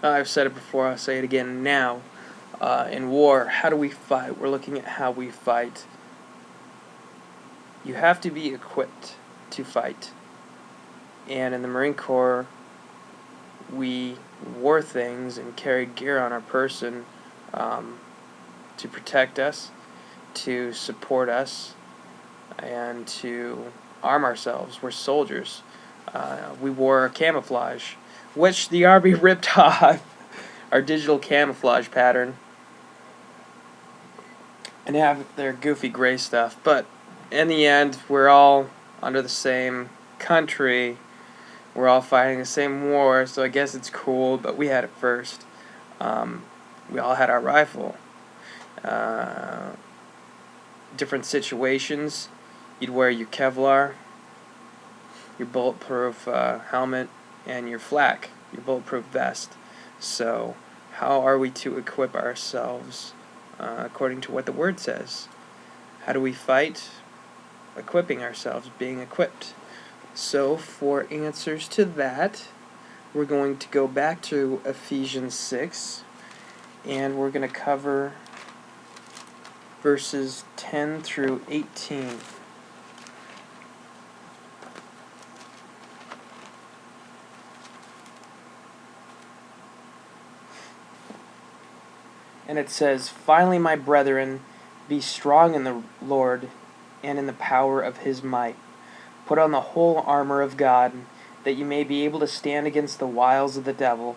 I've said it before, I'll say it again now. In war, how do we fight? We're looking at how we fight. You have to be equipped to fight. And in the Marine Corps, we wore things and carried gear on our person to protect us, to support us, and to arm ourselves. We're soldiers. We wore camouflage, which the Army ripped off our digital camouflage pattern and have their goofy gray stuff. But in the end, we're all under the same country. We're all fighting the same war, so I guess it's cool, but we had it first. We all had our rifle. Different situations, you'd wear your Kevlar, your bulletproof helmet, and your flak, your bulletproof vest. So how are we to equip ourselves according to what the Word says? How do we fight? Equipping ourselves, being equipped. So for answers to that, we're going to go back to Ephesians 6, and we're going to cover verses 10 through 18. And it says, "Finally, my brethren, be strong in the Lord and in the power of his might. Put on the whole armor of God, that you may be able to stand against the wiles of the devil.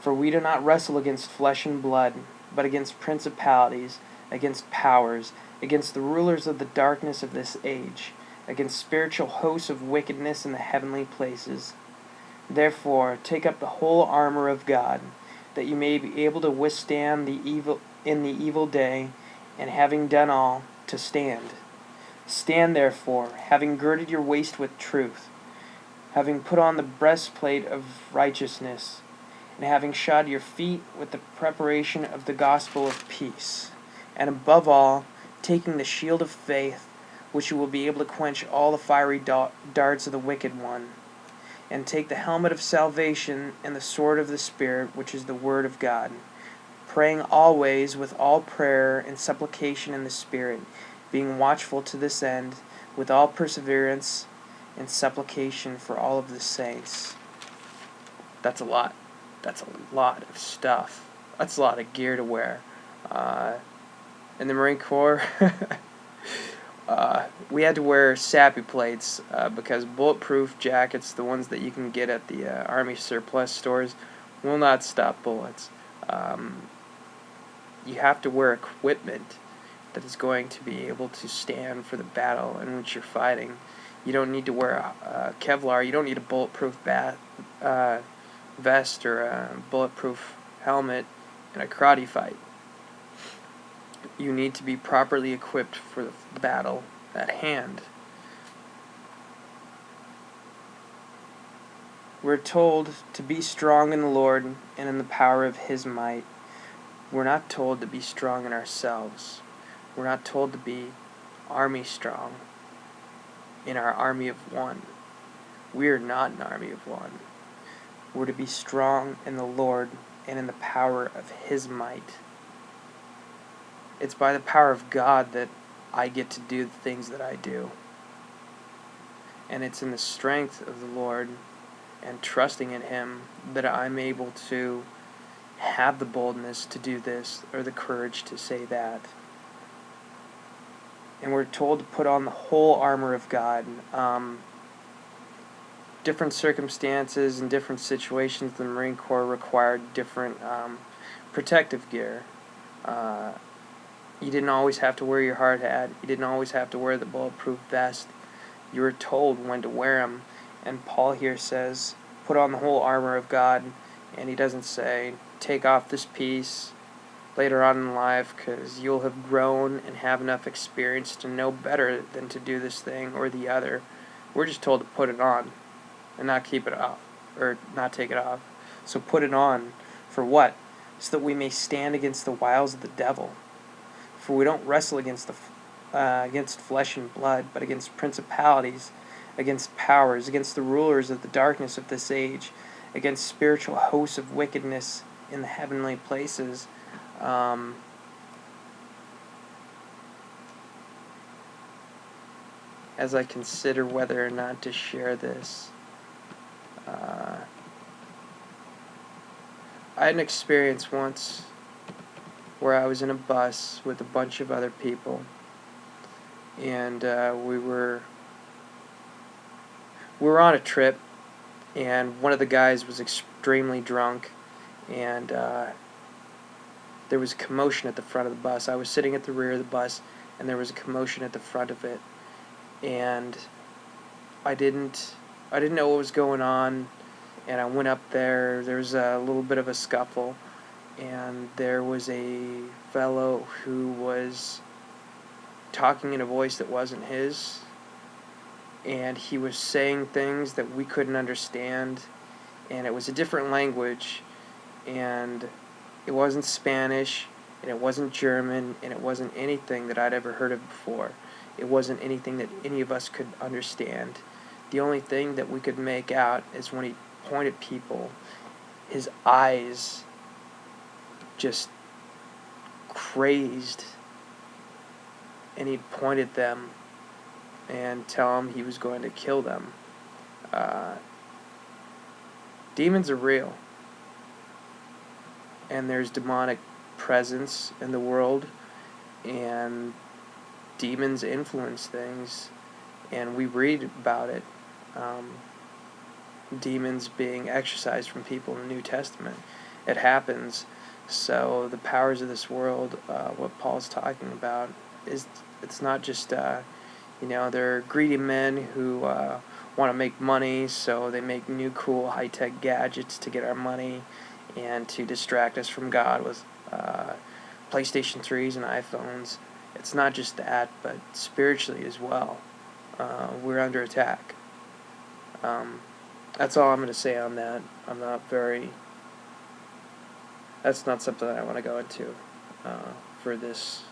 For we do not wrestle against flesh and blood, but against principalities, against powers, against the rulers of the darkness of this age, against spiritual hosts of wickedness in the heavenly places. Therefore, take up the whole armor of God, that you may be able to withstand the evil day, and having done all, to stand. Stand therefore, having girded your waist with truth, having put on the breastplate of righteousness, and having shod your feet with the preparation of the gospel of peace. And above all, taking the shield of faith, which you will be able to quench all the fiery darts of the wicked one. And take the helmet of salvation and the sword of the Spirit, which is the word of God, praying always with all prayer and supplication in the Spirit, being watchful to this end, with all perseverance and supplication for all of the saints." That's a lot. That's a lot of stuff. That's a lot of gear to wear. In the Marine Corps, we had to wear sappy plates because bulletproof jackets, the ones that you can get at the Army surplus stores, will not stop bullets. You have to wear equipment that is going to be able to stand for the battle in which you're fighting. You don't need to wear a Kevlar. You don't need a bulletproof vest or a bulletproof helmet in a karate fight. You need to be properly equipped for the battle at hand. We're told to be strong in the Lord and in the power of his might. We're not told to be strong in ourselves. We're not told to be army strong in our army of one. We are not an army of one. We're to be strong in the Lord and in the power of his might. It's by the power of God that I get to do the things that I do. And it's in the strength of the Lord and trusting in him that I'm able to have the boldness to do this or the courage to say that. And we're told to put on the whole armor of God. Different circumstances and different situations, the Marine Corps required different protective gear. You didn't always have to wear your hard hat. You didn't always have to wear the bulletproof vest. You were told when to wear them. And Paul here says, put on the whole armor of God. And he doesn't say, take off this piece later on in life because you'll have grown and have enough experience to know better than to do this thing or the other. We're just told to put it on and not keep it off, or not take it off. So put it on. For what? So that we may stand against the wiles of the devil. For we don't wrestle against flesh and blood, but against principalities, against powers, against the rulers of the darkness of this age, against spiritual hosts of wickedness in the heavenly places. As I consider whether or not to share this, I had an experience once where I was in a bus with a bunch of other people, and we were on a trip, and one of the guys was extremely drunk, and there was a commotion at the front of the bus. I was sitting at the rear of the bus, and there was a commotion at the front of it, and I didn't know what was going on, and I went up there. There was a little bit of a scuffle, and there was a fellow who was talking in a voice that wasn't his, and he was saying things that we couldn't understand, and it was a different language, and it wasn't Spanish, and it wasn't German, and it wasn't anything that I'd ever heard of before. It wasn't anything that any of us could understand. The only thing that we could make out is when he pointed at people, his eyes just crazed, and he'd point at them and tell them he was going to kill them. Demons are real, and there's demonic presence in the world, and demons influence things, and we read about it. Demons being exorcised from people in the New Testament. It happens. So the powers of this world, what Paul's talking about, it's not just they're greedy men who want to make money, so they make new cool high-tech gadgets to get our money and to distract us from God with PlayStation 3s and iPhones. It's not just that, but spiritually as well. We're under attack. That's all I'm going to say on that. That's not something that I want to go into for this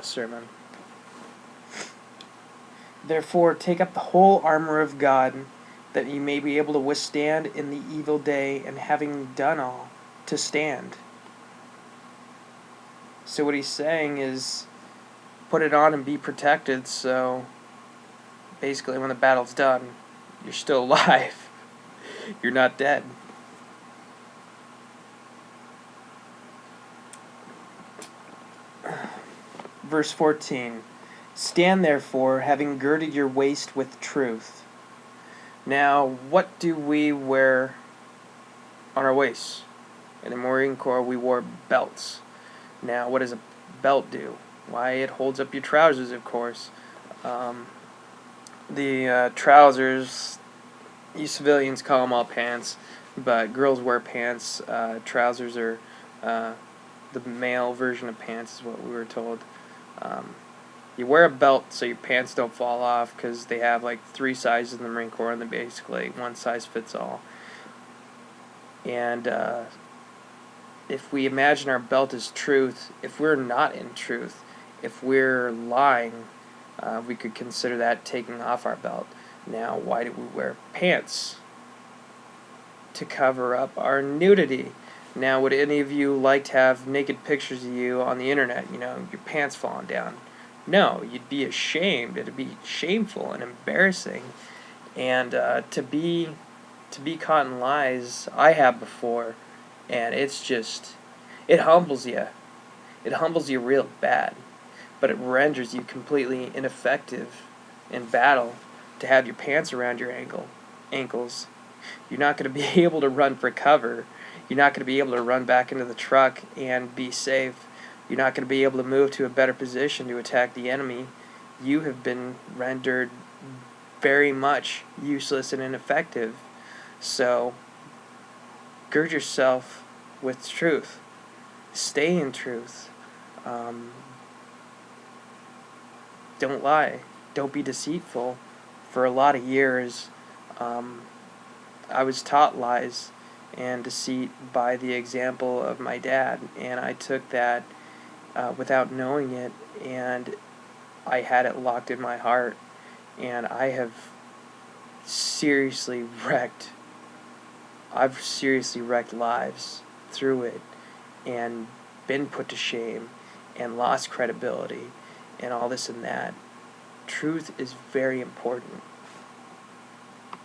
sermon. Therefore, take up the whole armor of God, that you may be able to withstand in the evil day, and having done all, to stand. So what he's saying is, put it on and be protected, so basically when the battle's done, you're still alive. You're not dead. Verse 14. Stand therefore, having girded your waist with truth. Now, what do we wear on our waists? In the Marine Corps, we wore belts. Now, what does a belt do? Why, it holds up your trousers, of course. The trousers, you civilians call them all pants, but girls wear pants. Trousers are the male version of pants, is what we were told. You wear a belt so your pants don't fall off, because they have like 3 sizes in the Marine Corps, and they're basically one size fits all. And if we imagine our belt as truth, if we're not in truth, if we're lying, we could consider that taking off our belt. Now, why do we wear pants? To cover up our nudity. Now, would any of you like to have naked pictures of you on the internet, your pants falling down? No, you'd be ashamed. It'd be shameful and embarrassing. And to be caught in lies, I have before, and it's just, it humbles you. It humbles you real bad. But it renders you completely ineffective in battle to have your pants around your ankles. You're not going to be able to run for cover. You're not going to be able to run back into the truck and be safe. You're not going to be able to move to a better position to attack the enemy. You have been rendered very much useless and ineffective. So, gird yourself with truth. Stay in truth. Don't lie. Don't be deceitful. For a lot of years, I was taught lies and deceit by the example of my dad, and I took that without knowing it, and I had it locked in my heart, and I have seriously wrecked I've seriously wrecked lives through it and been put to shame and lost credibility and all this and that. Truth is very important.